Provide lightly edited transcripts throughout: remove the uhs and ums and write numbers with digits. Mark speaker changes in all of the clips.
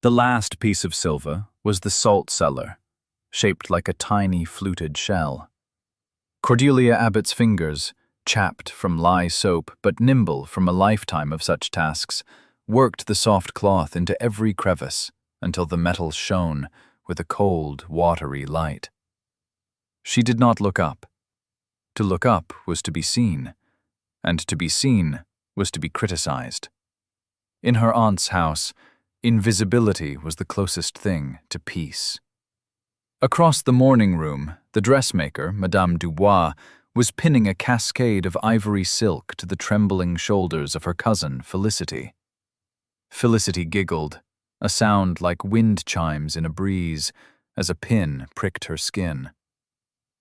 Speaker 1: The last piece of silver was the salt cellar, shaped like a tiny fluted shell. Cordelia Abbott's fingers, chapped from lye soap but nimble from a lifetime of such tasks, worked the soft cloth into every crevice until the metal shone with a cold, watery light. She did not look up. To look up was to be seen, and to be seen was to be criticized. In her aunt's house, invisibility was the closest thing to peace. Across the morning room, the dressmaker, Madame Dubois, was pinning a cascade of ivory silk to the trembling shoulders of her cousin, Felicity. Felicity giggled, a sound like wind chimes in a breeze, as a pin pricked her skin.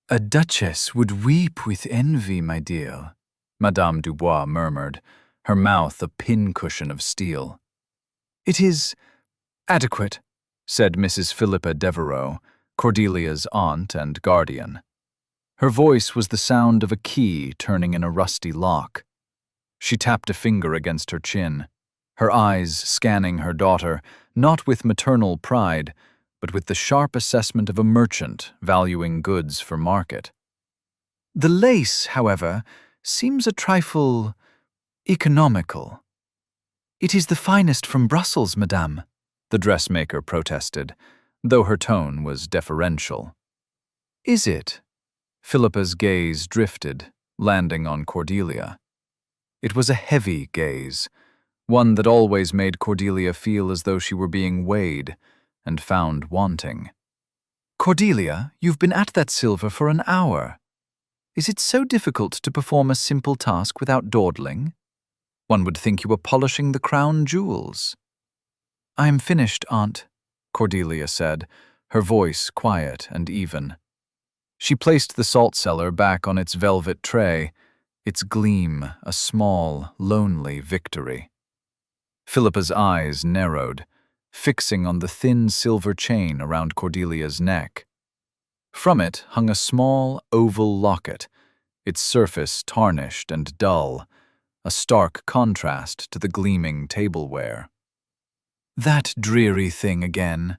Speaker 1: "A duchess would weep with envy, my dear," Madame Dubois murmured, her mouth a pincushion of steel. "It is adequate," said Mrs. Philippa Devereux, Cordelia's aunt and guardian. Her voice was the sound of a key turning in a rusty lock. She tapped a finger against her chin, her eyes scanning her daughter, not with maternal pride, but with the sharp assessment of a merchant valuing goods for market. "The lace, however, seems a trifle economical." "It is the finest from Brussels, madame," the dressmaker protested, though her tone was deferential. "Is it?" Philippa's gaze drifted, landing on Cordelia. It was a heavy gaze, one that always made Cordelia feel as though she were being weighed and found wanting. "Cordelia, you've been at that silver for an hour. Is it so difficult to perform a simple task without dawdling? One would think you were polishing the crown jewels." "I am finished, Aunt," Cordelia said, her voice quiet and even. She placed the salt cellar back on its velvet tray, its gleam a small, lonely victory. Philippa's eyes narrowed, fixing on the thin silver chain around Cordelia's neck. From it hung a small, oval locket, its surface tarnished and dull, a stark contrast to the gleaming tableware. "That dreary thing again.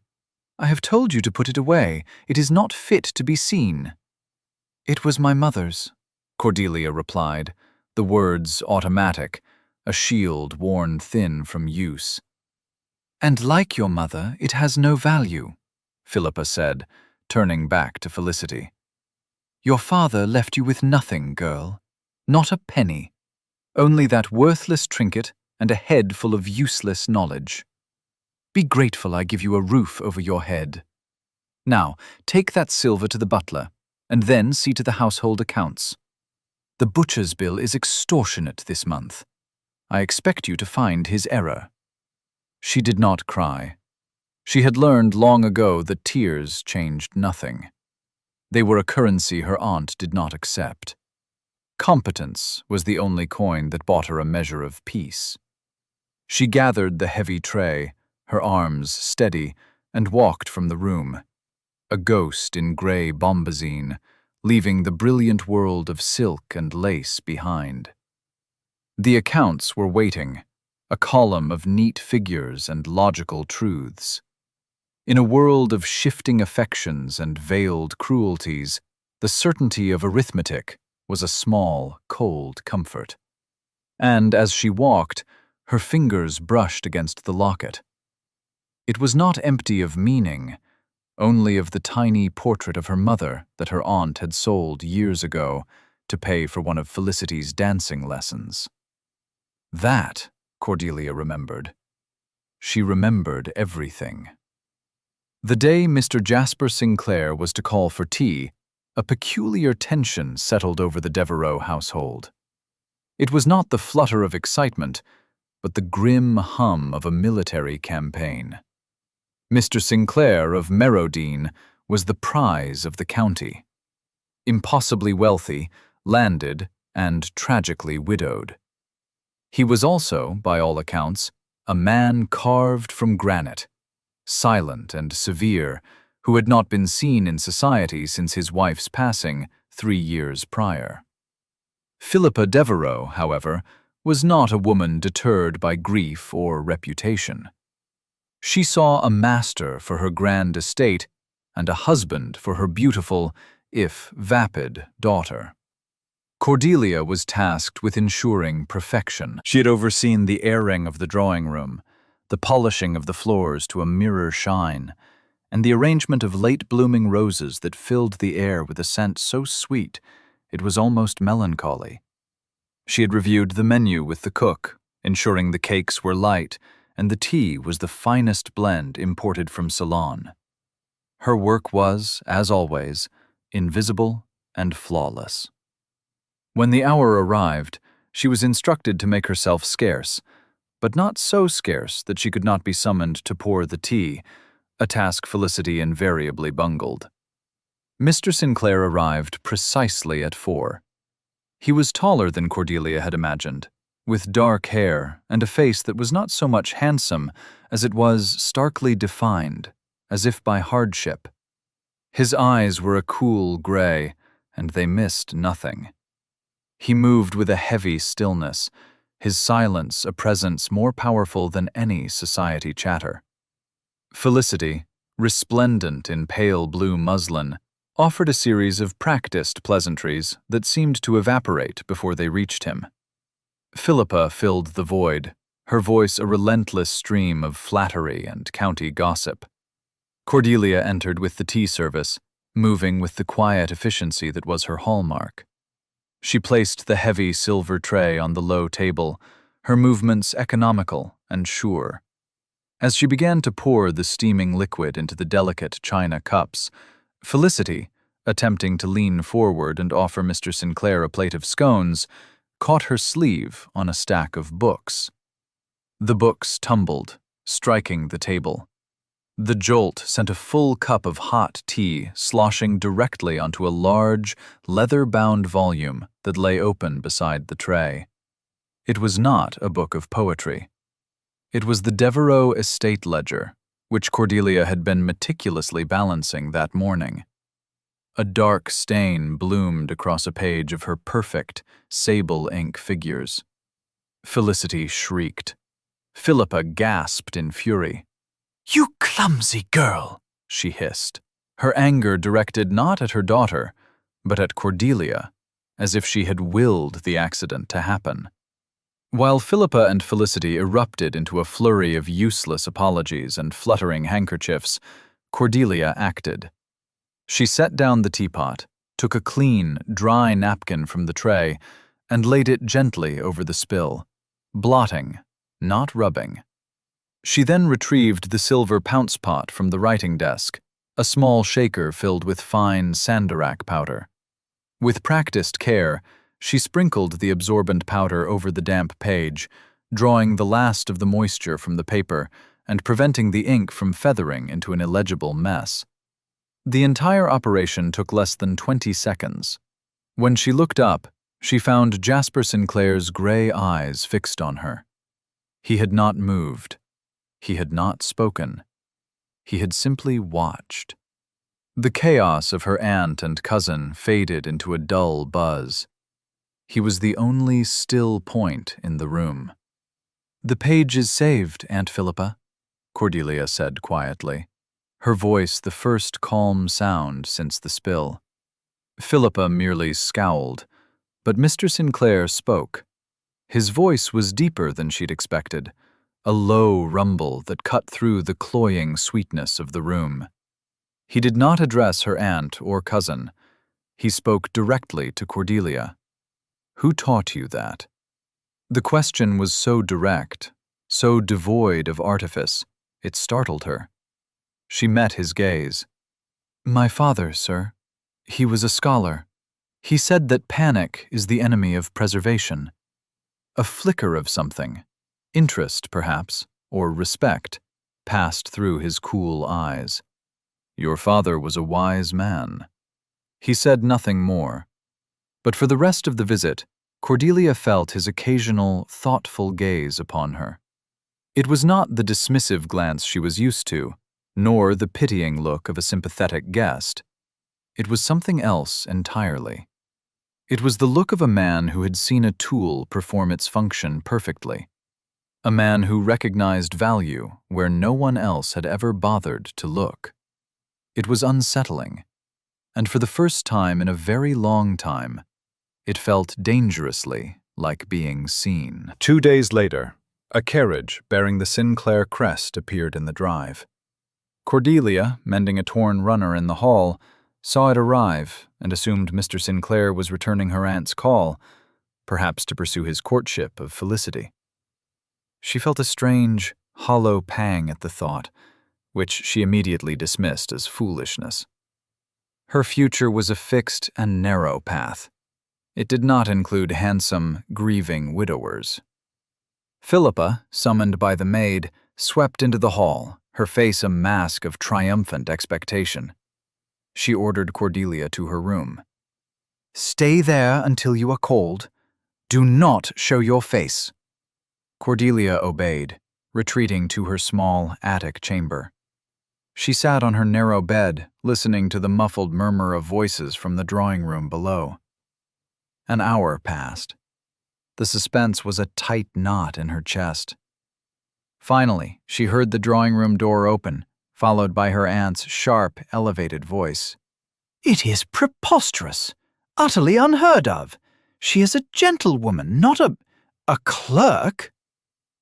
Speaker 1: I have told you to put it away. It is not fit to be seen." "It was my mother's," Cordelia replied, the words automatic, a shield worn thin from use. "And like your mother, it has no value," Philippa said, turning back to Felicity. "Your father left you with nothing, girl. Not a penny. Only that worthless trinket and a head full of useless knowledge. Be grateful I give you a roof over your head. Now, take that silver to the butler, and then see to the household accounts. The butcher's bill is extortionate this month. I expect you to find his error." She did not cry. She had learned long ago that tears changed nothing. They were a currency her aunt did not accept. Competence was the only coin that bought her a measure of peace. She gathered the heavy tray, her arms steady, and walked from the room, a ghost in grey bombazine, leaving the brilliant world of silk and lace behind. The accounts were waiting, a column of neat figures and logical truths. In a world of shifting affections and veiled cruelties, the certainty of arithmetic was a small, cold comfort. And as she walked, her fingers brushed against the locket. It was not empty of meaning, only of the tiny portrait of her mother that her aunt had sold years ago to pay for one of Felicity's dancing lessons. That, Cordelia remembered. She remembered everything. The day Mr. Jasper Sinclair was to call for tea, a peculiar tension settled over the Devereux household. It was not the flutter of excitement, but the grim hum of a military campaign. Mr. Sinclair of Merodine was the prize of the county. Impossibly wealthy, landed, and tragically widowed. He was also, by all accounts, a man carved from granite, silent and severe, who had not been seen in society since his wife's passing 3 years prior. Philippa Devereux, however, was not a woman deterred by grief or reputation. She saw a master for her grand estate and a husband for her beautiful, if vapid, daughter. Cordelia was tasked with ensuring perfection. She had overseen the airing of the drawing room, the polishing of the floors to a mirror shine, and the arrangement of late-blooming roses that filled the air with a scent so sweet it was almost melancholy. She had reviewed the menu with the cook, ensuring the cakes were light and the tea was the finest blend imported from Ceylon. Her work was, as always, invisible and flawless. When the hour arrived, she was instructed to make herself scarce, but not so scarce that she could not be summoned to pour the tea, a task Felicity invariably bungled. Mr. Sinclair arrived precisely at 4. He was taller than Cordelia had imagined, with dark hair and a face that was not so much handsome as it was starkly defined, as if by hardship. His eyes were a cool gray, and they missed nothing. He moved with a heavy stillness, his silence a presence more powerful than any society chatter. Felicity, resplendent in pale blue muslin, offered a series of practiced pleasantries that seemed to evaporate before they reached him. Philippa filled the void, her voice a relentless stream of flattery and county gossip. Cordelia entered with the tea service, moving with the quiet efficiency that was her hallmark. She placed the heavy silver tray on the low table, her movements economical and sure. As she began to pour the steaming liquid into the delicate china cups, Felicity, attempting to lean forward and offer Mr. Sinclair a plate of scones, caught her sleeve on a stack of books. The books tumbled, striking the table. The jolt sent a full cup of hot tea sloshing directly onto a large, leather-bound volume that lay open beside the tray. It was not a book of poetry. It was the Devo estate ledger, which Cordelia had been meticulously balancing that morning. A dark stain bloomed across a page of her perfect, sable ink figures. Felicity shrieked. Philippa gasped in fury. "You clumsy girl!" she hissed, her anger directed not at her daughter, but at Cordelia, as if she had willed the accident to happen. While Philippa and Felicity erupted into a flurry of useless apologies and fluttering handkerchiefs, Cordelia acted. She set down the teapot, took a clean, dry napkin from the tray, and laid it gently over the spill, blotting, not rubbing. She then retrieved the silver pounce pot from the writing desk, a small shaker filled with fine sandarac powder. With practiced care, she sprinkled the absorbent powder over the damp page, drawing the last of the moisture from the paper and preventing the ink from feathering into an illegible mess. The entire operation took less than 20 seconds. When she looked up, she found Jasper Sinclair's gray eyes fixed on her. He had not moved. He had not spoken. He had simply watched. The chaos of her aunt and cousin faded into a dull buzz. He was the only still point in the room. "The page is saved, Aunt Philippa," Cordelia said quietly, her voice the first calm sound since the spill. Philippa merely scowled, but Mr. Sinclair spoke. His voice was deeper than she'd expected, a low rumble that cut through the cloying sweetness of the room. He did not address her aunt or cousin. He spoke directly to Cordelia. "Who taught you that?" The question was so direct, so devoid of artifice, it startled her. She met his gaze. "My father, sir. He was a scholar. He said that panic is the enemy of preservation." A flicker of something, interest perhaps, or respect, passed through his cool eyes. "Your father was a wise man." He said nothing more. But for the rest of the visit, Cordelia felt his occasional, thoughtful gaze upon her. It was not the dismissive glance she was used to, nor the pitying look of a sympathetic guest. It was something else entirely. It was the look of a man who had seen a tool perform its function perfectly. a man who recognized value where no one else had ever bothered to look. It was unsettling, and for the first time in a very long time, it felt dangerously like being seen. 2 days later, a carriage bearing the Sinclair crest appeared in the drive. Cordelia, mending a torn runner in the hall, saw it arrive and assumed Mr. Sinclair was returning her aunt's call, perhaps to pursue his courtship of Felicity. She felt a strange, hollow pang at the thought, which she immediately dismissed as foolishness. Her future was a fixed and narrow path. It did not include handsome, grieving widowers. Philippa, summoned by the maid, swept into the hall, her face a mask of triumphant expectation. She ordered Cordelia to her room. "Stay there until you are called. Do not show your face." Cordelia obeyed, retreating to her small attic chamber. She sat on her narrow bed, listening to the muffled murmur of voices from the drawing room below. An hour passed. The suspense was a tight knot in her chest. Finally, she heard the drawing room door open, followed by her aunt's sharp, elevated voice. "It is preposterous! Utterly unheard of! She is a gentlewoman, not a clerk!"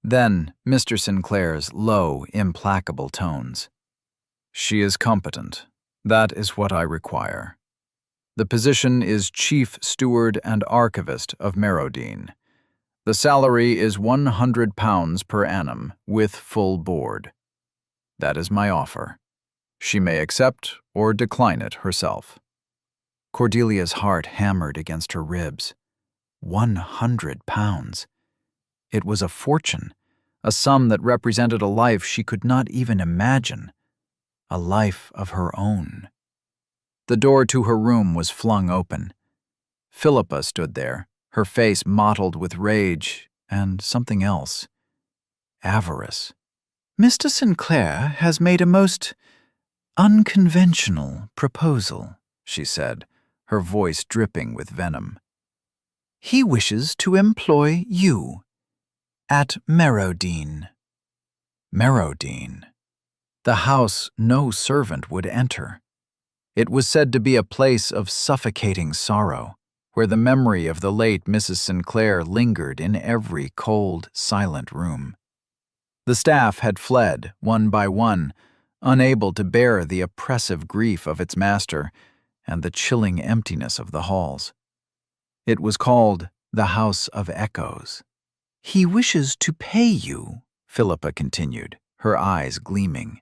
Speaker 1: Then Mr. Sinclair's low, implacable tones. "She is competent. That is what I require. The position is Chief Steward and Archivist of Merodine. The salary is £100 per annum, with full board. That is my offer. She may accept or decline it herself." Cordelia's heart hammered against her ribs. £100. It was a fortune, a sum that represented a life she could not even imagine, a life of her own. The door to her room was flung open. Philippa stood there, her face mottled with rage and something else. Avarice. "Mr. Sinclair has made a most unconventional proposal," she said, her voice dripping with venom. "He wishes to employ you at Merodine." Merodine. The house no servant would enter. It was said to be a place of suffocating sorrow, where the memory of the late Mrs. Sinclair lingered in every cold, silent room. The staff had fled, one by one, unable to bear the oppressive grief of its master and the chilling emptiness of the halls. It was called the House of Echoes. "He wishes to pay you," Philippa continued, her eyes gleaming.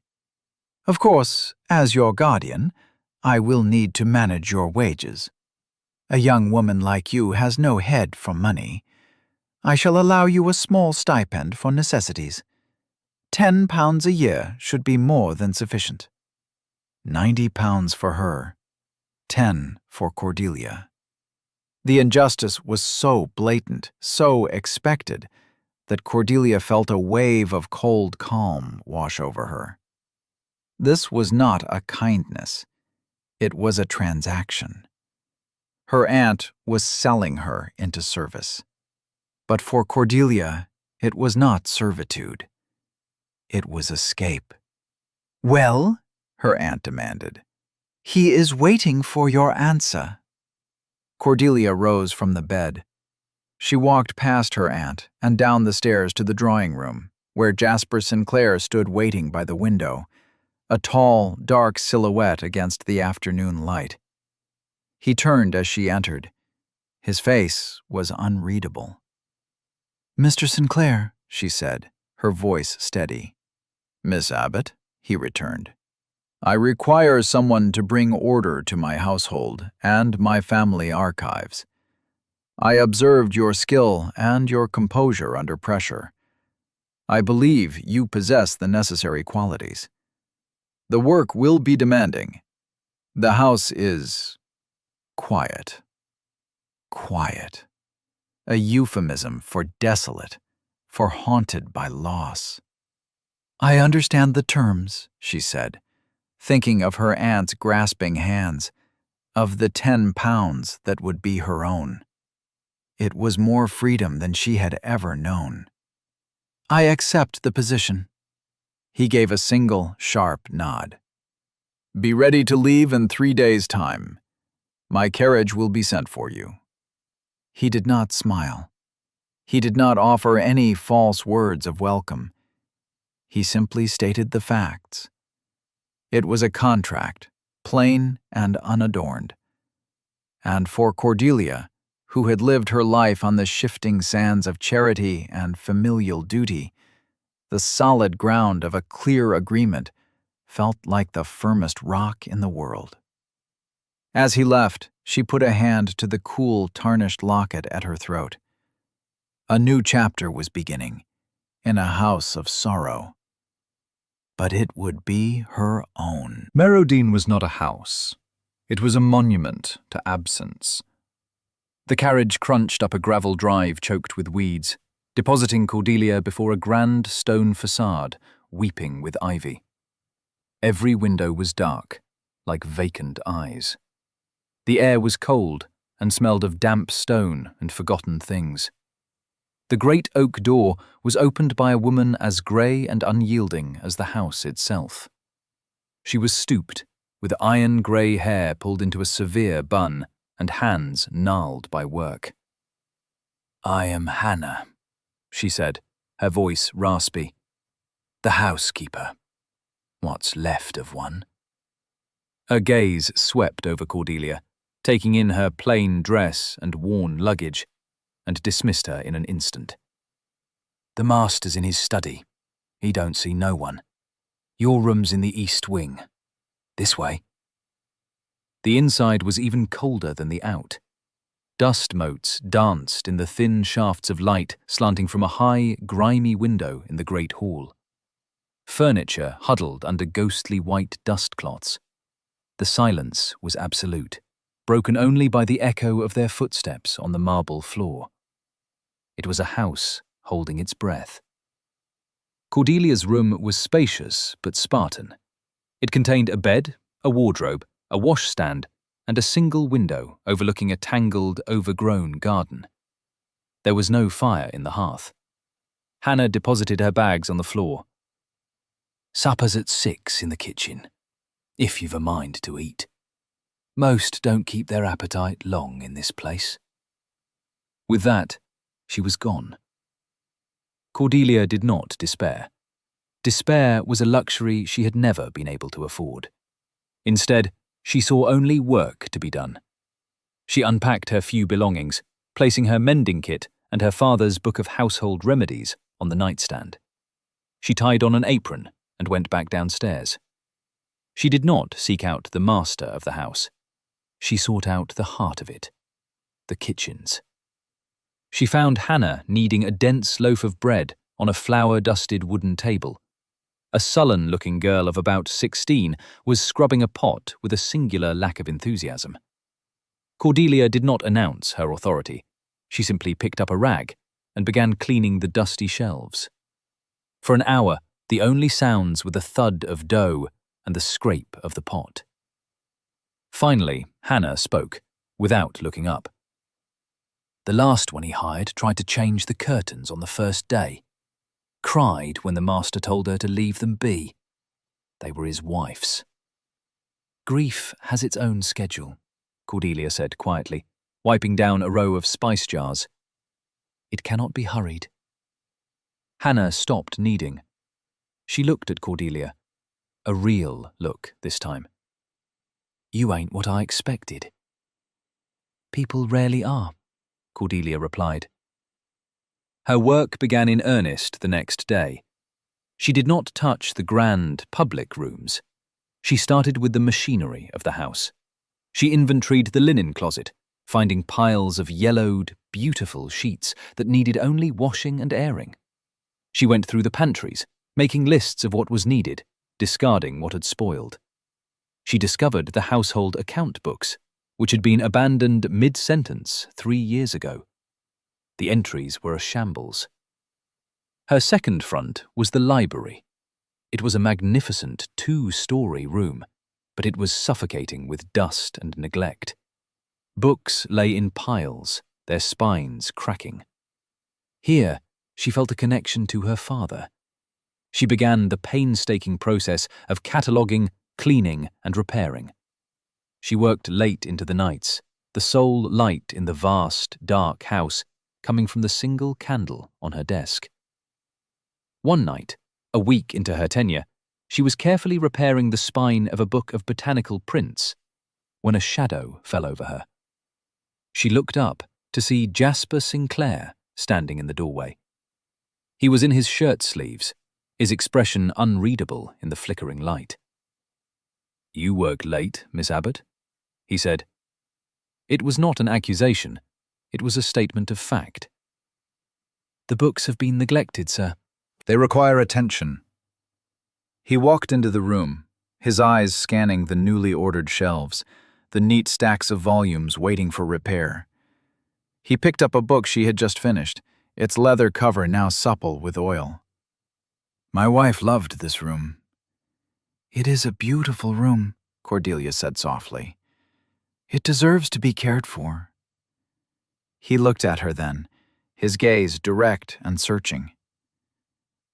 Speaker 1: "Of course, as your guardian, I will need to manage your wages. A young woman like you has no head for money. I shall allow you a small stipend for necessities. £10 a year should be more than sufficient." £90 for her, 10 for Cordelia. The injustice was so blatant, so expected, that Cordelia felt a wave of cold calm wash over her. This was not a kindness. It was a transaction. Her aunt was selling her into service. But for Cordelia, it was not servitude. It was escape. "Well?" her aunt demanded. "He is waiting for your answer." Cordelia rose from the bed. She walked past her aunt and down the stairs to the drawing room, where Jasper Sinclair stood waiting by the window, a tall, dark silhouette against the afternoon light. He turned as she entered. His face was unreadable. "Mr. Sinclair," she said, her voice steady. "Miss Abbott," he returned. "I require someone to bring order to my household and my family archives. I observed your skill and your composure under pressure. I believe you possess the necessary qualities. The work will be demanding. The house is quiet." Quiet. A euphemism for desolate, for haunted by loss. "I understand the terms," she said, thinking of her aunt's grasping hands, of the £10 that would be her own. It was more freedom than she had ever known. I accept the position. He gave a single, sharp nod. Be ready to leave in 3 days' time. My carriage will be sent for you. He did not smile. He did not offer any false words of welcome. He simply stated the facts. It was a contract, plain and unadorned. And for Cordelia, who had lived her life on the shifting sands of charity and familial duty, the solid ground of a clear agreement felt like the firmest rock in the world. As he left, she put a hand to the cool, tarnished locket at her throat. A new chapter was beginning, in a house of sorrow. But it would be her own. Merodine was not a house. It was a monument to absence. The carriage crunched up a gravel drive choked with weeds, depositing Cordelia before a grand stone facade, weeping with ivy. Every window was dark, like vacant eyes. The air was cold and smelled of damp stone and forgotten things. The great oak door was opened by a woman as grey and unyielding as the house itself. She was stooped, with iron-grey hair pulled into a severe bun and hands gnarled by work. "I am Hannah," she said, her voice raspy. "The housekeeper. What's left of one." Her gaze swept over Cordelia, taking in her plain dress and worn luggage, and dismissed her in an instant. "The master's in his study. He don't see no one. Your room's in the east wing. This way." The inside was even colder than the out. Dust motes danced in the thin shafts of light slanting from a high, grimy window in the great hall. Furniture huddled under ghostly white dust cloths. The silence was absolute, broken only by the echo of their footsteps on the marble floor. It was a house holding its breath. Cordelia's room was spacious but Spartan. It contained a bed, a wardrobe, a washstand, and a single window overlooking a tangled, overgrown garden. There was no fire in the hearth. Hannah deposited her bags on the floor. "Supper's at 6 in the kitchen, if you've a mind to eat. Most don't keep their appetite long in this place." With that, she was gone. Cordelia did not despair. Despair was a luxury she had never been able to afford. Instead, she saw only work to be done. She unpacked her few belongings, placing her mending kit and her father's book of household remedies on the nightstand. She tied on an apron and went back downstairs. She did not seek out the master of the house. She sought out the heart of it, the kitchens. She found Hannah kneading a dense loaf of bread on a flour-dusted wooden table. A sullen-looking girl of about 16 was scrubbing a pot with a singular lack of enthusiasm. Cordelia did not announce her authority. She simply picked up a rag and began cleaning the dusty shelves. For an hour, the only sounds were the thud of dough and the scrape of the pot. Finally, Hannah spoke, without looking up. "The last one he hired tried to change the curtains on the first day. Cried when the master told her to leave them be. They were his wife's." "Grief has its own schedule," Cordelia said quietly, wiping down a row of spice jars. "It cannot be hurried." Hannah stopped kneading. She looked at Cordelia, a real look this time. "You ain't what I expected." "People rarely are," Cordelia replied. Her work began in earnest the next day. She did not touch the grand public rooms. She started with the machinery of the house. She inventoried the linen closet, finding piles of yellowed, beautiful sheets that needed only washing and airing. She went through the pantries, making lists of what was needed, discarding what had spoiled. She discovered the household account books, which had been abandoned mid-sentence 3 years ago. The entries were a shambles. Her second front was the library. It was a magnificent 2-story room, but it was suffocating with dust and neglect. Books lay in piles, their spines cracking. Here, she felt a connection to her father. She began the painstaking process of cataloguing, cleaning, and repairing. She worked late into the nights, the sole light in the vast, dark house coming from the single candle on her desk. One night, a week into her tenure, she was carefully repairing the spine of a book of botanical prints when a shadow fell over her. She looked up to see Jasper Sinclair standing in the doorway. He was in his shirt sleeves, his expression unreadable in the flickering light. "You work late, Miss Abbott," he said. It was not an accusation, it was a statement of fact. "The books have been neglected, sir. They require attention." He walked into the room, his eyes scanning the newly ordered shelves, the neat stacks of volumes waiting for repair. He picked up a book she had just finished, its leather cover now supple with oil. "My wife loved this room." "It is a beautiful room," Cordelia said softly. "It deserves to be cared for." He looked at her then, his gaze direct and searching.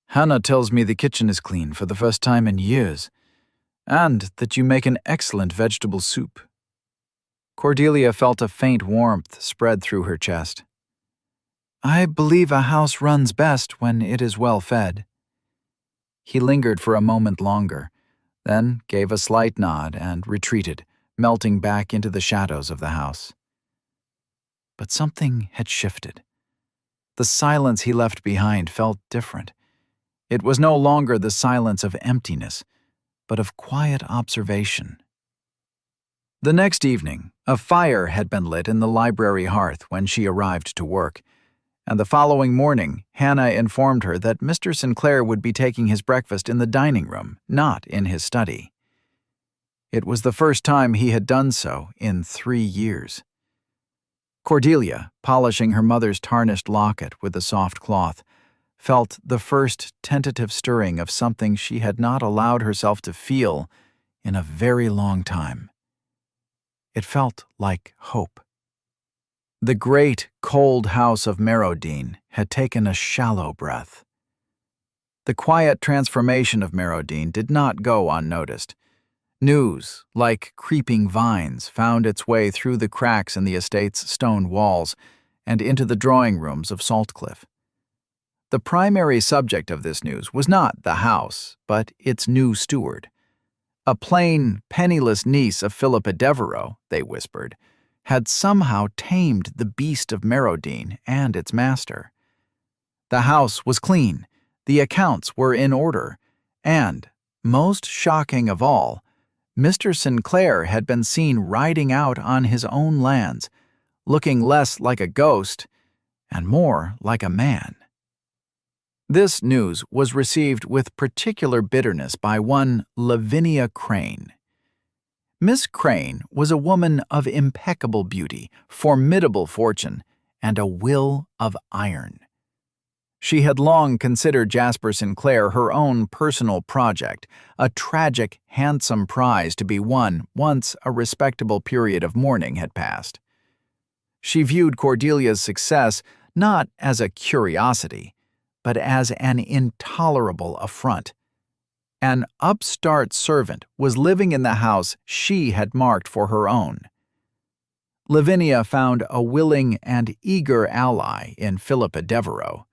Speaker 1: "Hannah tells me the kitchen is clean for the first time in years, and that you make an excellent vegetable soup." Cordelia felt a faint warmth spread through her chest. "I believe a house runs best when it is well fed." He lingered for a moment longer, then gave a slight nod and retreated, melting back into the shadows of the house. But something had shifted. The silence he left behind felt different. It was no longer the silence of emptiness, but of quiet observation. The next evening, a fire had been lit in the library hearth when she arrived to work, and the following morning, Hannah informed her that Mr. Sinclair would be taking his breakfast in the dining room, not in his study. It was the first time he had done so in 3 years. Cordelia, polishing her mother's tarnished locket with a soft cloth, felt the first tentative stirring of something she had not allowed herself to feel in a very long time. It felt like hope. The great, cold house of Merodine had taken a shallow breath. The quiet transformation of Merodine did not go unnoticed. News, like creeping vines, found its way through the cracks in the estate's stone walls and into the drawing rooms of Saltcliffe. The primary subject of this news was not the house, but its new steward. A plain, penniless niece of Philippa Devereux, they whispered, had somehow tamed the beast of Merodine and its master. The house was clean, the accounts were in order, and, most shocking of all, Mr. Sinclair had been seen riding out on his own lands, looking less like a ghost and more like a man. This news was received with particular bitterness by one Lavinia Crane. Miss Crane was a woman of impeccable beauty, formidable fortune, and a will of iron. She had long considered Jasper Sinclair her own personal project, a tragic, handsome prize to be won once a respectable period of mourning had passed. She viewed Cordelia's success not as a curiosity, but as an intolerable affront. An upstart servant was living in the house she had marked for her own. Lavinia found a willing and eager ally in Philippa Devereux.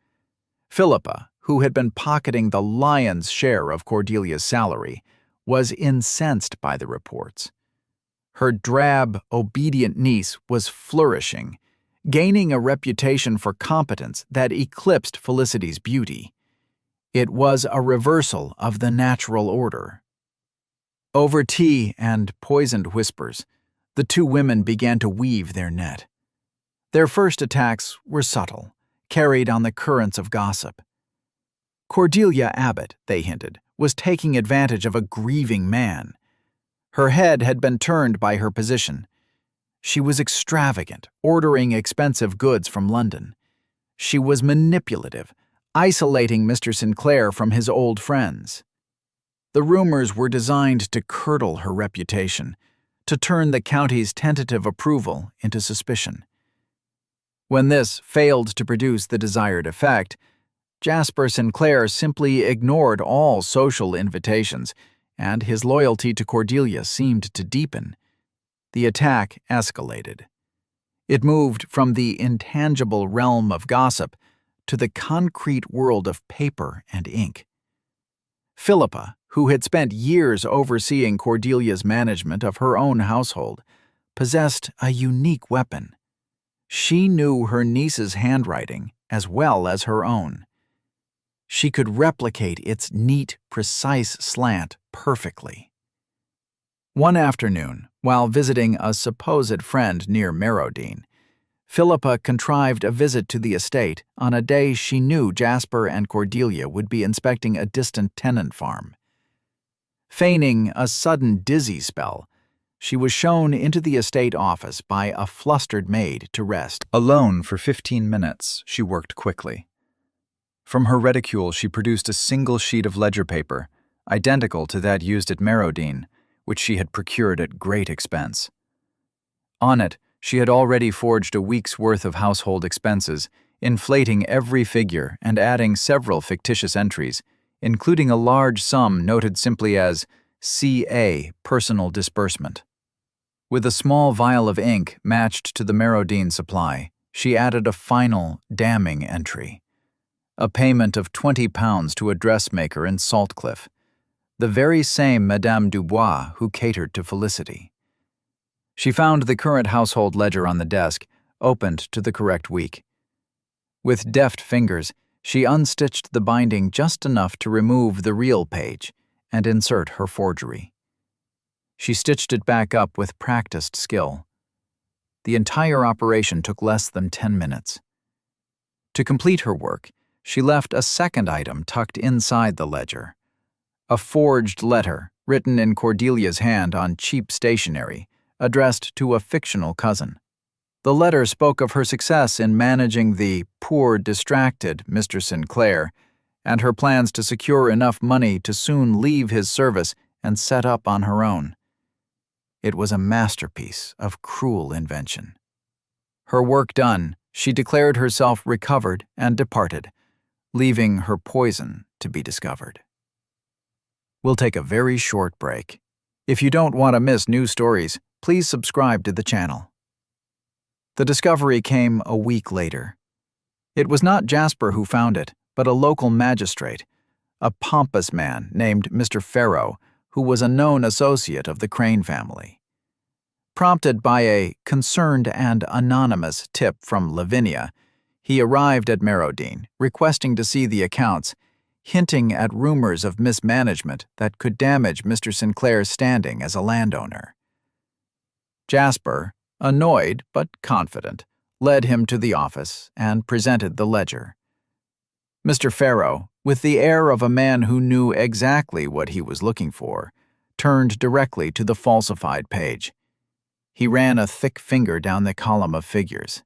Speaker 1: Philippa, who had been pocketing the lion's share of Cordelia's salary, was incensed by the reports. Her drab, obedient niece was flourishing, gaining a reputation for competence that eclipsed Felicity's beauty. It was a reversal of the natural order. Over tea and poisoned whispers, the two women began to weave their net. Their first attacks were subtle, carried on the currents of gossip. Cordelia Abbott, they hinted, was taking advantage of a grieving man. Her head had been turned by her position. She was extravagant, ordering expensive goods from London. She was manipulative, isolating Mr. Sinclair from his old friends. The rumors were designed to curdle her reputation, to turn the county's tentative approval into suspicion. When this failed to produce the desired effect, Jasper Sinclair simply ignored all social invitations, and his loyalty to Cordelia seemed to deepen. The attack escalated. It moved from the intangible realm of gossip to the concrete world of paper and ink. Philippa, who had spent years overseeing Cordelia's management of her own household, possessed a unique weapon. She knew her niece's handwriting as well as her own. She could replicate its neat, precise slant perfectly. One afternoon, while visiting a supposed friend near Merodine, Philippa contrived a visit to the estate on a day she knew Jasper and Cordelia would be inspecting a distant tenant farm. Feigning a sudden dizzy spell, she was shown into the estate office by a flustered maid to rest. Alone for 15 minutes, she worked quickly. From her reticule, she produced a single sheet of ledger paper, identical to that used at Merodine, which she had procured at great expense. On it, she had already forged a week's worth of household expenses, inflating every figure and adding several fictitious entries, including a large sum noted simply as CA, personal disbursement. With a small vial of ink matched to the Merodine supply, she added a final, damning entry. A payment of £20 to a dressmaker in Saltcliffe, the very same Madame Dubois who catered to Felicity. She found the current household ledger on the desk, opened to the correct week. With deft fingers, she unstitched the binding just enough to remove the real page and insert her forgery. She stitched it back up with practiced skill. The entire operation took less than 10 minutes. To complete her work, she left a second item tucked inside the ledger. A forged letter, written in Cordelia's hand on cheap stationery, addressed to a fictional cousin. The letter spoke of her success in managing the poor, distracted Mr. Sinclair, and her plans to secure enough money to soon leave his service and set up on her own. It was a masterpiece of cruel invention. Her work done, she declared herself recovered and departed, leaving her poison to be discovered. We'll take a very short break. If you don't want to miss new stories, please subscribe to the channel. The discovery came a week later. It was not Jasper who found it, but a local magistrate, a pompous man named Mr. Farrow, who was a known associate of the Crane family. Prompted by a concerned and anonymous tip from Lavinia, he arrived at Merodine, requesting to see the accounts, hinting at rumors of mismanagement that could damage Mr. Sinclair's standing as a landowner. Jasper, annoyed but confident, led him to the office and presented the ledger. Mr. Farrow, with the air of a man who knew exactly what he was looking for, turned directly to the falsified page. He ran a thick finger down the column of figures.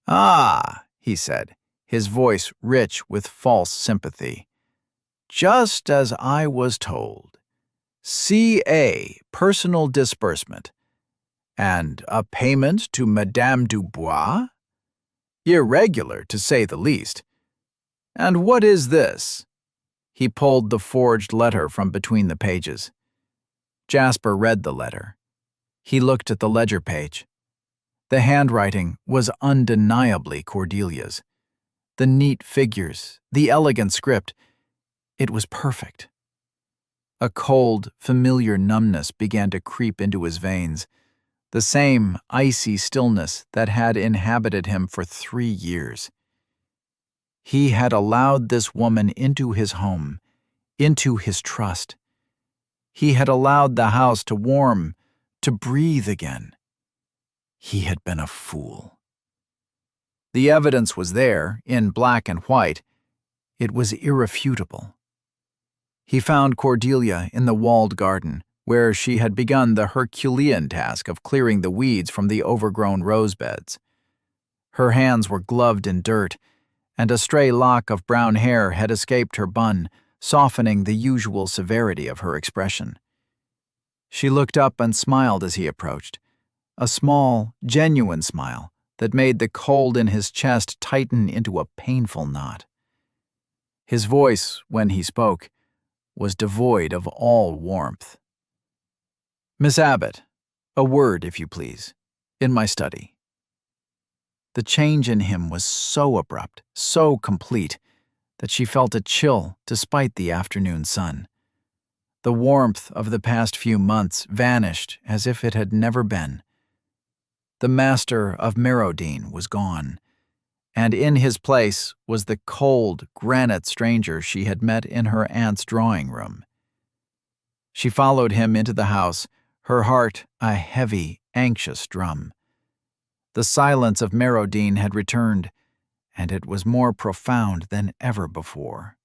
Speaker 1: "Ah," he said, his voice rich with false sympathy. "Just as I was told. CA, personal disbursement. And a payment to Madame Dubois? Irregular, to say the least. And what is this?" He pulled the forged letter from between the pages. Jasper read the letter. He looked at the ledger page. The handwriting was undeniably Cordelia's. The neat figures, the elegant script, it was perfect. A cold, familiar numbness began to creep into his veins, the same icy stillness that had inhabited him for 3 years. He had allowed this woman into his home, into his trust. He had allowed the house to warm, to breathe again. He had been a fool. The evidence was there, in black and white. It was irrefutable. He found Cordelia in the walled garden, where she had begun the Herculean task of clearing the weeds from the overgrown rose beds. Her hands were gloved in dirt, and a stray lock of brown hair had escaped her bun, softening the usual severity of her expression. She looked up and smiled as he approached, a small, genuine smile that made the cold in his chest tighten into a painful knot. His voice, when he spoke, was devoid of all warmth. "Miss Abbott, a word, if you please, in my study." The change in him was so abrupt, so complete, that she felt a chill despite the afternoon sun. The warmth of the past few months vanished as if it had never been. The master of Merodine was gone, and in his place was the cold, granite stranger she had met in her aunt's drawing room. She followed him into the house, her heart a heavy, anxious drum. The silence of Merodine had returned, and it was more profound than ever before.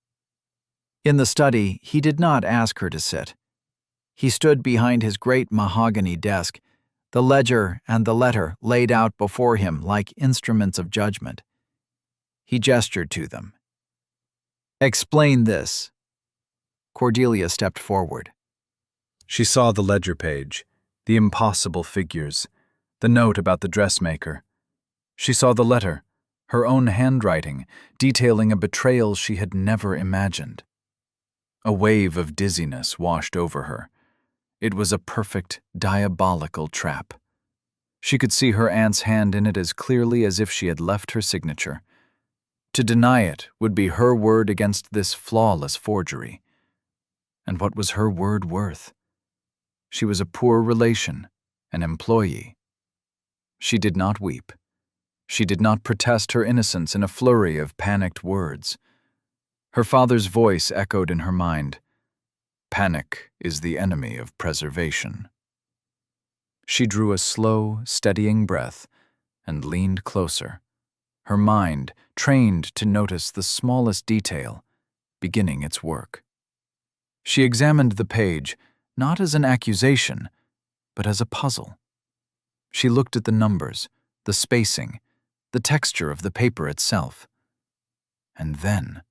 Speaker 1: In the study, he did not ask her to sit. He stood behind his great mahogany desk, the ledger and the letter laid out before him like instruments of judgment. He gestured to them. "Explain this." Cordelia stepped forward. She saw the ledger page, the impossible figures, the note about the dressmaker. She saw the letter, her own handwriting, detailing a betrayal she had never imagined. A wave of dizziness washed over her. It was a perfect, diabolical trap. She could see her aunt's hand in it as clearly as if she had left her signature. To deny it would be her word against this flawless forgery. And what was her word worth? She was a poor relation, an employee. She did not weep. She did not protest her innocence in a flurry of panicked words. Her father's voice echoed in her mind. Panic is the enemy of preservation. She drew a slow, steadying breath and leaned closer, her mind trained to notice the smallest detail, beginning its work. She examined the page, not as an accusation, but as a puzzle. She looked at the numbers, the spacing, the texture of the paper itself. And then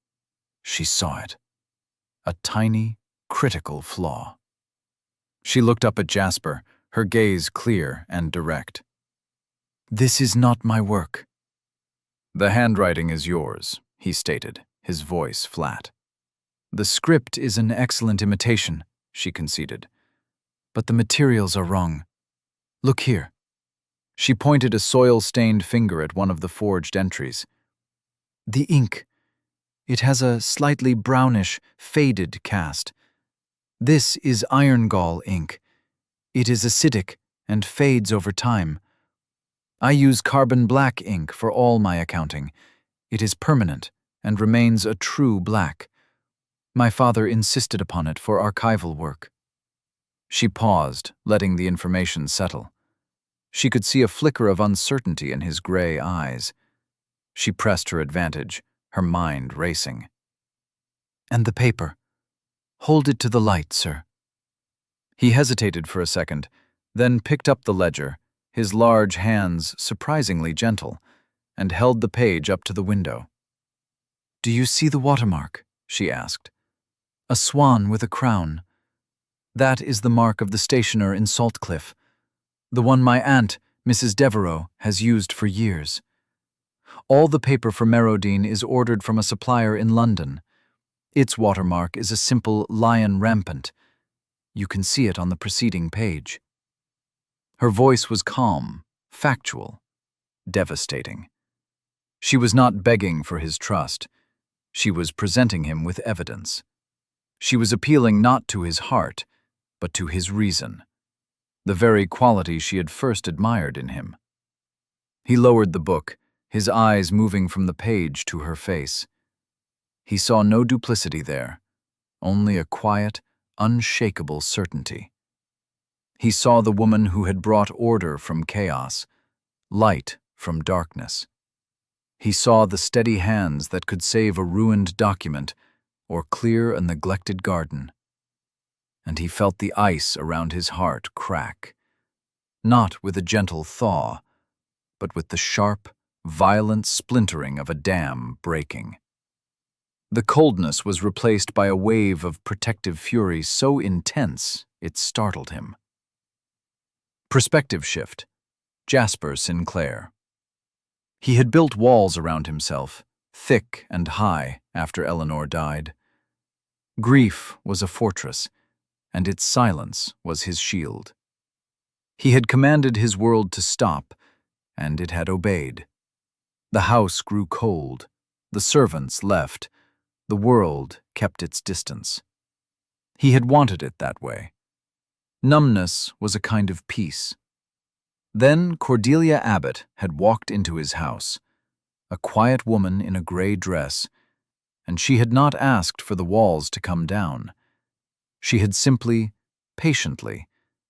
Speaker 1: she saw it. A tiny, critical flaw. She looked up at Jasper, her gaze clear and direct. "This is not my work." "The handwriting is yours," he stated, his voice flat. "The script is an excellent imitation," she conceded. "But the materials are wrong. Look here." She pointed a soil-stained finger at one of the forged entries. "The ink. It has a slightly brownish, faded cast. This is iron gall ink. It is acidic and fades over time. I use carbon black ink for all my accounting. It is permanent and remains a true black. My father insisted upon it for archival work." She paused, letting the information settle. She could see a flicker of uncertainty in his gray eyes. She pressed her advantage, her mind racing. "And the paper. Hold it to the light, sir." He hesitated for a second, then picked up the ledger, his large hands surprisingly gentle, and held the page up to the window. "Do you see the watermark?" she asked. "A swan with a crown. That is the mark of the stationer in Saltcliffe, the one my aunt, Mrs. Devereaux, has used for years. All the paper for Merodine is ordered from a supplier in London. Its watermark is a simple lion rampant. You can see it on the preceding page." Her voice was calm, factual, devastating. She was not begging for his trust. She was presenting him with evidence. She was appealing not to his heart, but to his reason, the very quality she had first admired in him. He lowered the book, his eyes moving from the page to her face. He saw no duplicity there, only a quiet, unshakable certainty. He saw the woman who had brought order from chaos, light from darkness. He saw the steady hands that could save a ruined document or clear a neglected garden. And he felt the ice around his heart crack, not with a gentle thaw, but with the sharp, violent splintering of a dam breaking. The coldness was replaced by a wave of protective fury so intense it startled him. Perspective shift. Jasper Sinclair. He had built walls around himself, thick and high after Eleanor died. Grief was a fortress, and its silence was his shield. He had commanded his world to stop, and it had obeyed. The house grew cold, the servants left, the world kept its distance. He had wanted it that way. Numbness was a kind of peace. Then Cordelia Abbott had walked into his house, a quiet woman in a gray dress, and she had not asked for the walls to come down. She had simply, patiently,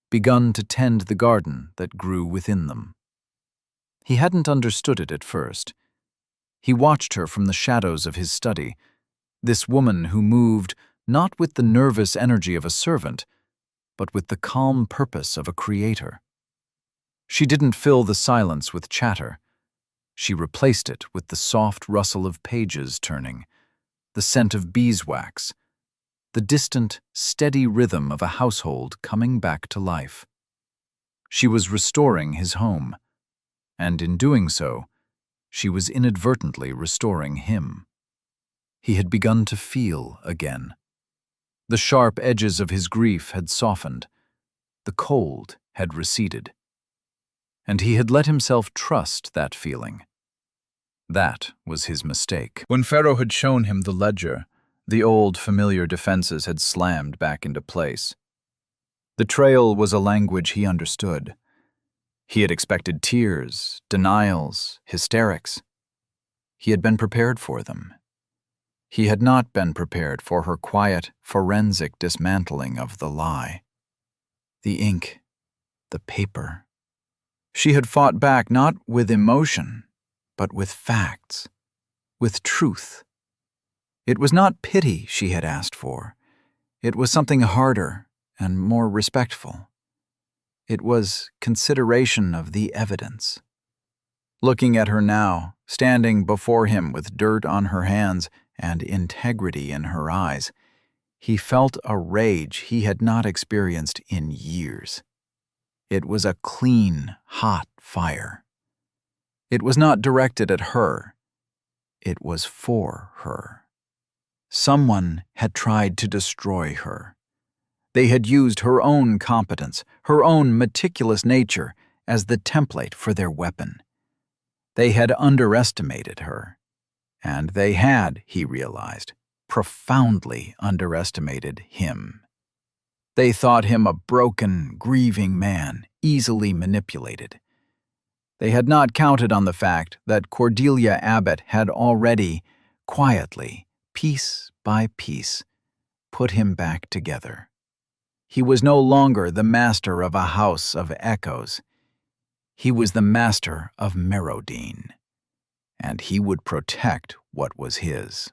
Speaker 1: begun to tend the garden that grew within them. He hadn't understood it at first. He watched her from the shadows of his study, this woman who moved not with the nervous energy of a servant, but with the calm purpose of a creator. She didn't fill the silence with chatter. She replaced it with the soft rustle of pages turning, the scent of beeswax, the distant, steady rhythm of a household coming back to life. She was restoring his home, and in doing so, she was inadvertently restoring him. He had begun to feel again. The sharp edges of his grief had softened. The cold had receded. And he had let himself trust that feeling. That was his mistake. When Pharaoh had shown him the ledger, the old familiar defenses had slammed back into place. The trail was a language he understood. He had expected tears, denials, hysterics. He had been prepared for them. He had not been prepared for her quiet, forensic dismantling of the lie. The ink, the paper. She had fought back not with emotion, but with facts, with truth. It was not pity she had asked for. It was something harder and more respectful. It was consideration of the evidence. Looking at her now, standing before him with dirt on her hands and integrity in her eyes, he felt a rage he had not experienced in years. It was a clean, hot fire. It was not directed at her. It was for her. Someone had tried to destroy her. They had used her own competence, her own meticulous nature, as the template for their weapon. They had underestimated her. And they had, he realized, profoundly underestimated him. They thought him a broken, grieving man, easily manipulated. They had not counted on the fact that Cordelia Abbott had already, quietly, piece by piece, put him back together. He was no longer the master of a house of echoes. He was the master of Merodine, and he would protect what was his.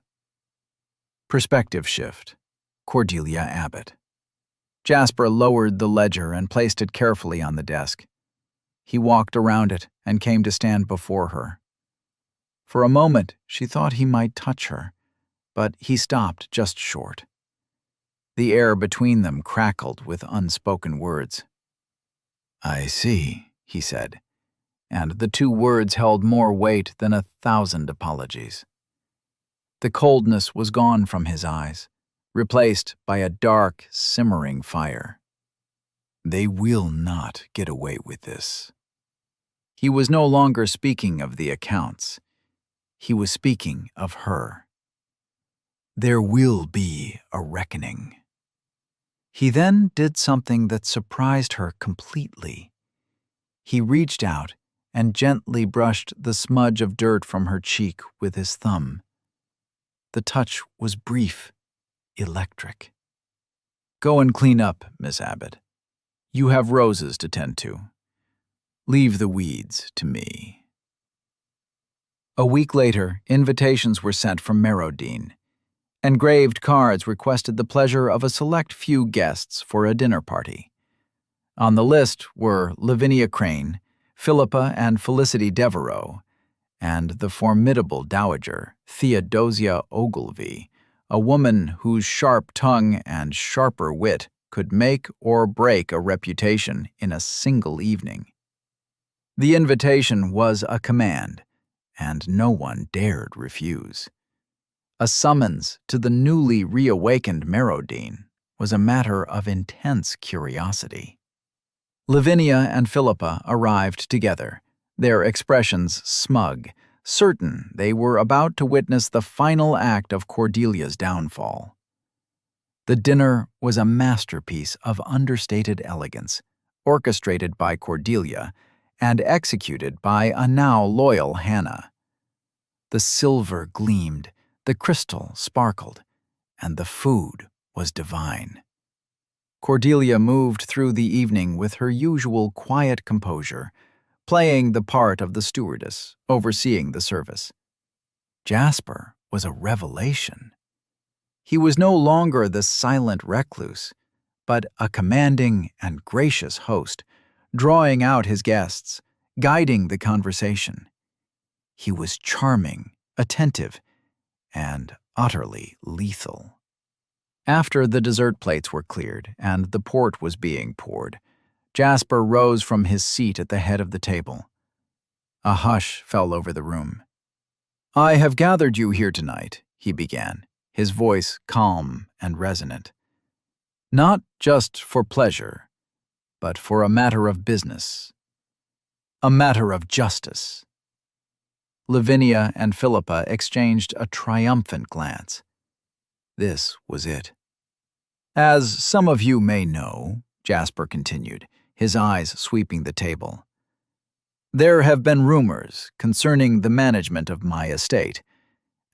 Speaker 1: Perspective shift. Cordelia Abbott. Jasper lowered the ledger and placed it carefully on the desk. He walked around it and came to stand before her. For a moment, she thought he might touch her, but he stopped just short. The air between them crackled with unspoken words. "I see," he said, and the two words held more weight than 1,000 apologies. The coldness was gone from his eyes, replaced by a dark, simmering fire. They will not get away with this. He was no longer speaking of the accounts. He was speaking of her. There will be a reckoning. He then did something that surprised her completely. He reached out and gently brushed the smudge of dirt from her cheek with his thumb. The touch was brief, electric. "Go and clean up, Miss Abbott. You have roses to tend to. Leave the weeds to me." A week later, invitations were sent from Merodine. Engraved cards requested the pleasure of a select few guests for a dinner party. On the list were Lavinia Crane, Philippa and Felicity Devereaux, and the formidable dowager Theodosia Ogilvy, a woman whose sharp tongue and sharper wit could make or break a reputation in a single evening. The invitation was a command,
Speaker 2: and no one dared refuse. A summons to the newly reawakened Merodine was a matter of intense curiosity. Lavinia and Philippa arrived together, their expressions smug, certain they were about to witness the final act of Cordelia's downfall. The dinner was a masterpiece of understated elegance, orchestrated by Cordelia and executed by a now loyal Hannah. The silver gleamed, the crystal sparkled, and the food was divine. Cordelia moved through the evening with her usual quiet composure, playing the part of the stewardess, overseeing the service. Jasper was a revelation. He was no longer the silent recluse, but a commanding and gracious host, drawing out his guests, guiding the conversation. He was charming, attentive, and utterly lethal. After the dessert plates were cleared and the port was being poured, Jasper rose from his seat at the head of the table. A hush fell over the room. "I have gathered you here tonight," he began, his voice calm and resonant. "Not just for pleasure, but for a matter of business. A matter of justice." Lavinia and Philippa exchanged a triumphant glance. This was it. "As some of you may know," Jasper continued, his eyes sweeping the table, "there have been rumors concerning the management of my estate.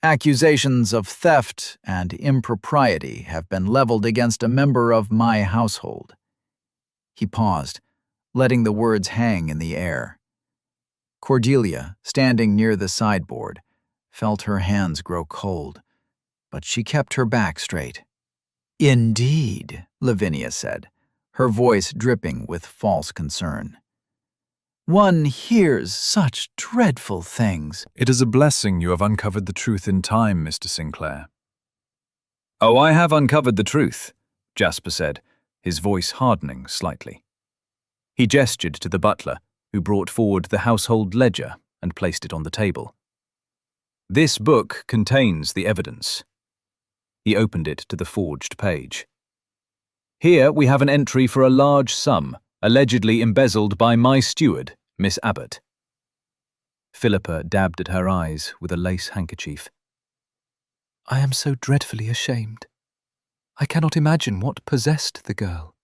Speaker 2: Accusations of theft and impropriety have been leveled against a member of my household." He paused, letting the words hang in the air. Cordelia, standing near the sideboard, felt her hands grow cold, but she kept her back straight. "Indeed," Lavinia said, her voice dripping with false concern. "One hears such dreadful things."
Speaker 1: "It is a blessing you have uncovered the truth in time, Mr. Sinclair." "Oh, I have uncovered the truth," Jasper said, his voice hardening slightly. He gestured to the butler, who brought forward the household ledger and placed it on the table. "This book contains the evidence." He opened it to the forged page. "Here we have an entry for a large sum, allegedly embezzled by my steward, Miss Abbott." Philippa dabbed at her eyes with a lace handkerchief. "I am so dreadfully ashamed. I cannot imagine what possessed the girl."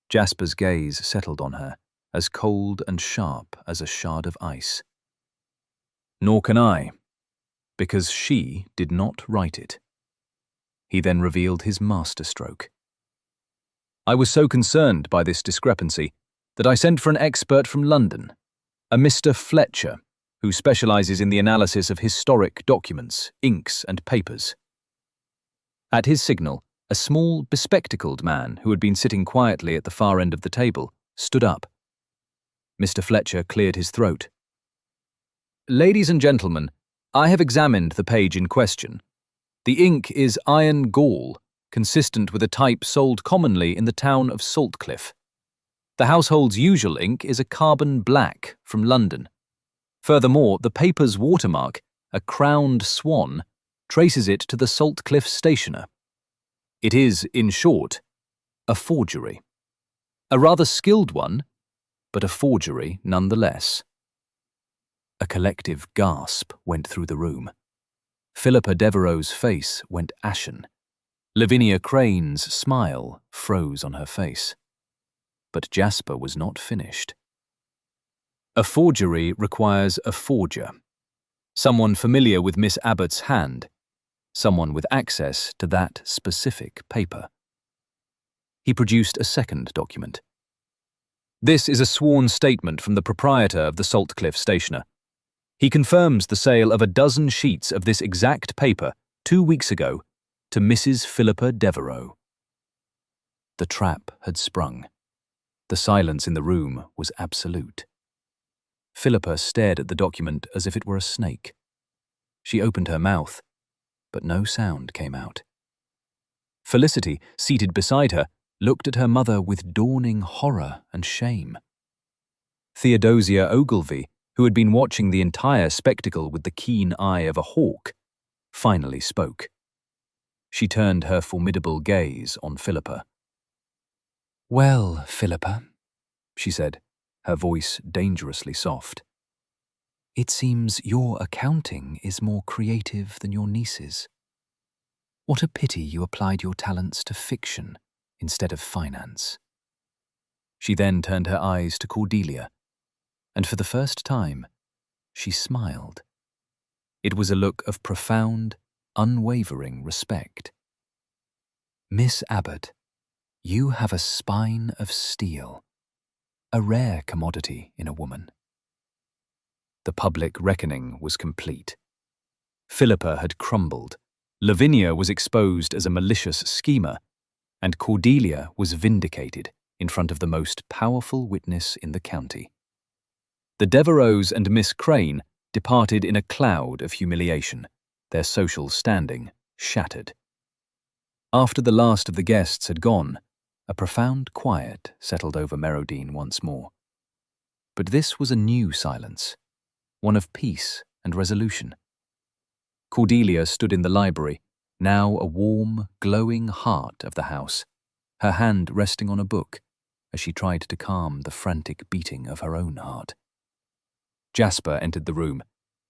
Speaker 1: Jasper's gaze settled on her, as cold and sharp as a shard of ice. "Nor can I, because she did not write it." He then revealed his masterstroke. "I was so concerned by this discrepancy that I sent for an expert from London, a Mr. Fletcher, who specializes in the analysis of historic documents, inks, and papers." At his signal, a small, bespectacled man who had been sitting quietly at the far end of the table stood up. Mr. Fletcher cleared his throat. "Ladies and gentlemen, I have examined the page in question. The ink is iron gall, consistent with a type sold commonly in the town of Saltcliffe. The household's usual ink is a carbon black from London. Furthermore, the paper's watermark, a crowned swan, traces it to the Saltcliffe stationer. It is, in short, a forgery. A rather skilled one, but a forgery nonetheless." A collective gasp went through the room. Philippa Devereux's face went ashen. Lavinia Crane's smile froze on her face. But Jasper was not finished. "A forgery requires a forger. Someone familiar with Miss Abbott's hand. Someone with access to that specific paper." He produced a second document. "This is a sworn statement from the proprietor of the Saltcliffe stationer. He confirms the sale of a dozen sheets of this exact paper 2 weeks ago to Mrs. Philippa Devereux." The trap had sprung. The silence in the room was absolute. Philippa stared at the document as if it were a snake. She opened her mouth, but no sound came out. Felicity, seated beside her, looked at her mother with dawning horror and shame. Theodosia Ogilvy, who had been watching the entire spectacle with the keen eye of a hawk, finally spoke. She turned her formidable gaze on Philippa. "Well, Philippa," she said, her voice dangerously soft, "it seems your accounting is more creative than your niece's. What a pity you applied your talents to fiction instead of finance." She then turned her eyes to Cordelia, and for the first time, she smiled. It was a look of profound, unwavering respect. "Miss Abbott, you have a spine of steel, a rare commodity in a woman." The public reckoning was complete. Philippa had crumbled, Lavinia was exposed as a malicious schemer, and Cordelia was vindicated in front of the most powerful witness in the county. The Devereux and Miss Crane departed in a cloud of humiliation, their social standing shattered. After the last of the guests had gone, a profound quiet settled over Merodine once more. But this was a new silence, one of peace and resolution. Cordelia stood in the library, now a warm, glowing heart of the house, her hand resting on a book as she tried to calm the frantic beating of her own heart. Jasper entered the room,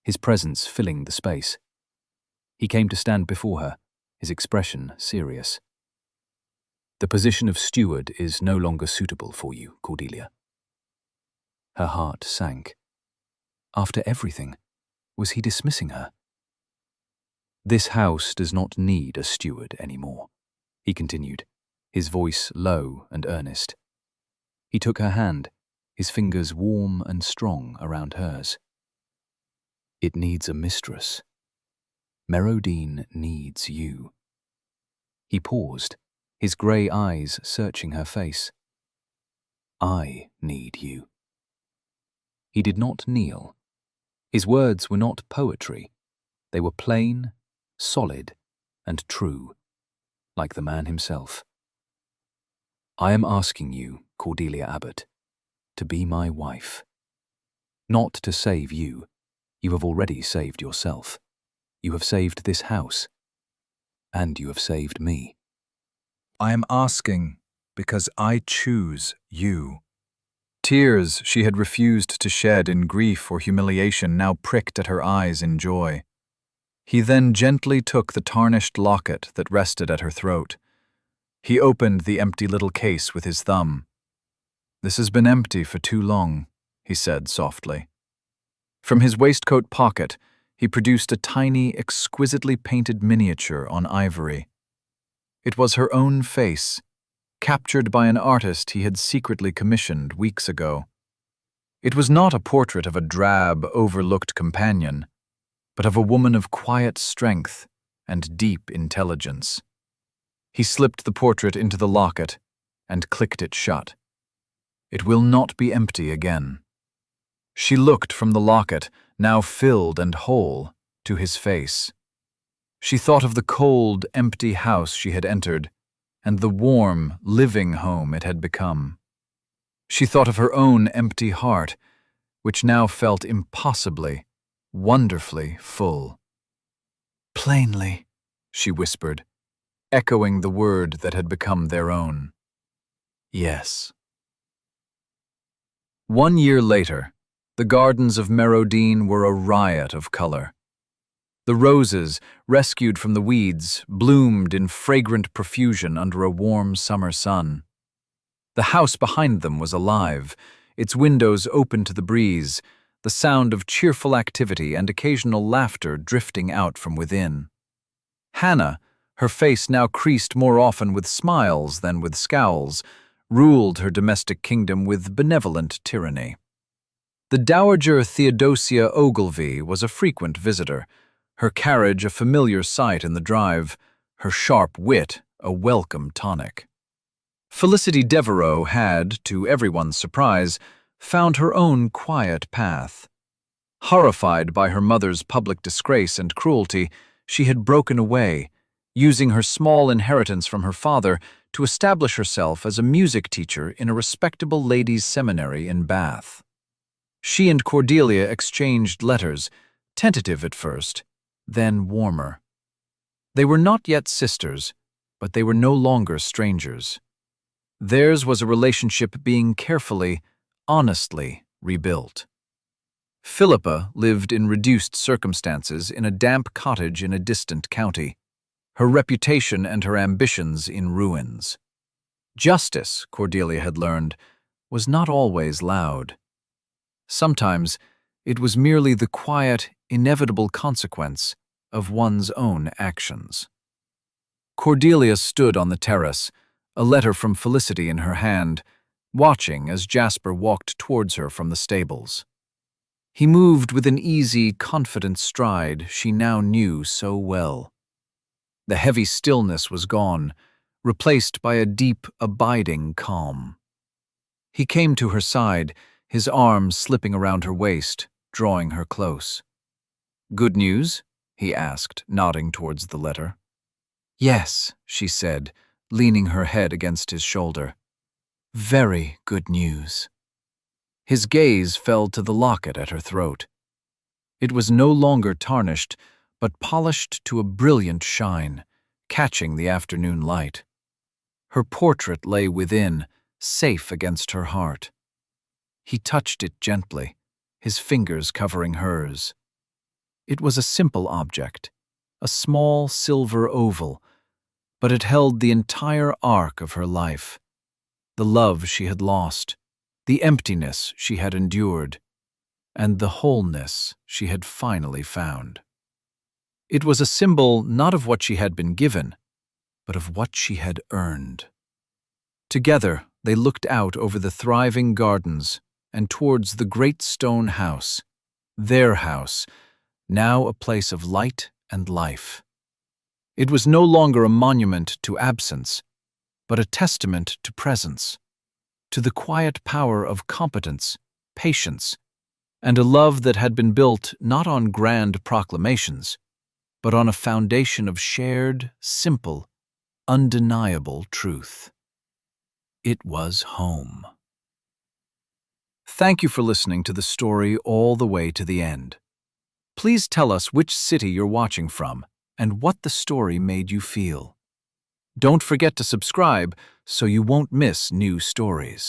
Speaker 1: his presence filling the space. He came to stand before her, his expression serious. "The position of steward is no longer suitable for you, Cordelia." Her heart sank. After everything, was he dismissing her? "This house does not need a steward anymore," he continued, his voice low and earnest. He took her hand, his fingers warm and strong around hers. "It needs a mistress. Merodine needs you." He paused, his grey eyes searching her face. "I need you." He did not kneel. His words were not poetry. They were plain, solid, and true, like the man himself. "I am asking you, Cordelia Abbott, to be my wife. Not to save you. You have already saved yourself. You have saved this house. And you have saved me. I am asking because I choose you." Tears she had refused to shed in grief or humiliation now pricked at her eyes in joy. He then gently took the tarnished locket that rested at her throat. He opened the empty little case with his thumb. "This has been empty for too long," he said softly. From his waistcoat pocket, he produced a tiny, exquisitely painted miniature on ivory. It was her own face, captured by an artist he had secretly commissioned weeks ago. It was not a portrait of a drab, overlooked companion, but of a woman of quiet strength and deep intelligence. He slipped the portrait into the locket and clicked it shut. It will not be empty again. She looked from the locket, now filled and whole, to his face. She thought of the cold, empty house she had entered, and the warm, living home it had become. She thought of her own empty heart, which now felt impossibly, wonderfully full. "Plainly," she whispered, echoing the word that had become their own. "Yes." 1 year later, the gardens of Merodine were a riot of color. The roses, rescued from the weeds, bloomed in fragrant profusion under a warm summer sun. The house behind them was alive, its windows open to the breeze, the sound of cheerful activity and occasional laughter drifting out from within. Hannah, her face now creased more often with smiles than with scowls, ruled her domestic kingdom with benevolent tyranny. The Dowager Theodosia Ogilvy was a frequent visitor, her carriage a familiar sight in the drive, her sharp wit a welcome tonic. Felicity Devereux had, to everyone's surprise, found her own quiet path. Horrified by her mother's public disgrace and cruelty, she had broken away, using her small inheritance from her father to establish herself as a music teacher in a respectable ladies' seminary in Bath. She and Cordelia exchanged letters, tentative at first, then warmer. They were not yet sisters, but they were no longer strangers. Theirs was a relationship being carefully, honestly rebuilt. Philippa lived in reduced circumstances in a damp cottage in a distant county, her reputation and her ambitions in ruins. Justice, Cordelia had learned, was not always loud. Sometimes it was merely the quiet, inevitable consequence of one's own actions. Cordelia stood on the terrace, a letter from Felicity in her hand, watching as Jasper walked towards her from the stables. He moved with an easy, confident stride she now knew so well. The heavy stillness was gone, replaced by a deep, abiding calm. He came to her side, his arms slipping around her waist, drawing her close. "Good news?" he asked, nodding towards the letter. "Yes," she said, leaning her head against his shoulder. "Very good news." His gaze fell to the locket at her throat. It was no longer tarnished, but polished to a brilliant shine, catching the afternoon light. Her portrait lay within, safe against her heart. He touched it gently, his fingers covering hers. It was a simple object, a small silver oval, but it held the entire arc of her life. The love she had lost, the emptiness she had endured, and the wholeness she had finally found. It was a symbol not of what she had been given, but of what she had earned. Together, they looked out over the thriving gardens and towards the great stone house, their house, now a place of light and life. It was no longer a monument to absence, but a testament to presence, to the quiet power of competence, patience, and a love that had been built not on grand proclamations, but on a foundation of shared, simple, undeniable truth. It was home. Thank you for listening to the story all the way to the end. Please tell us which city you're watching from and what the story made you feel. Don't forget to subscribe so you won't miss new stories.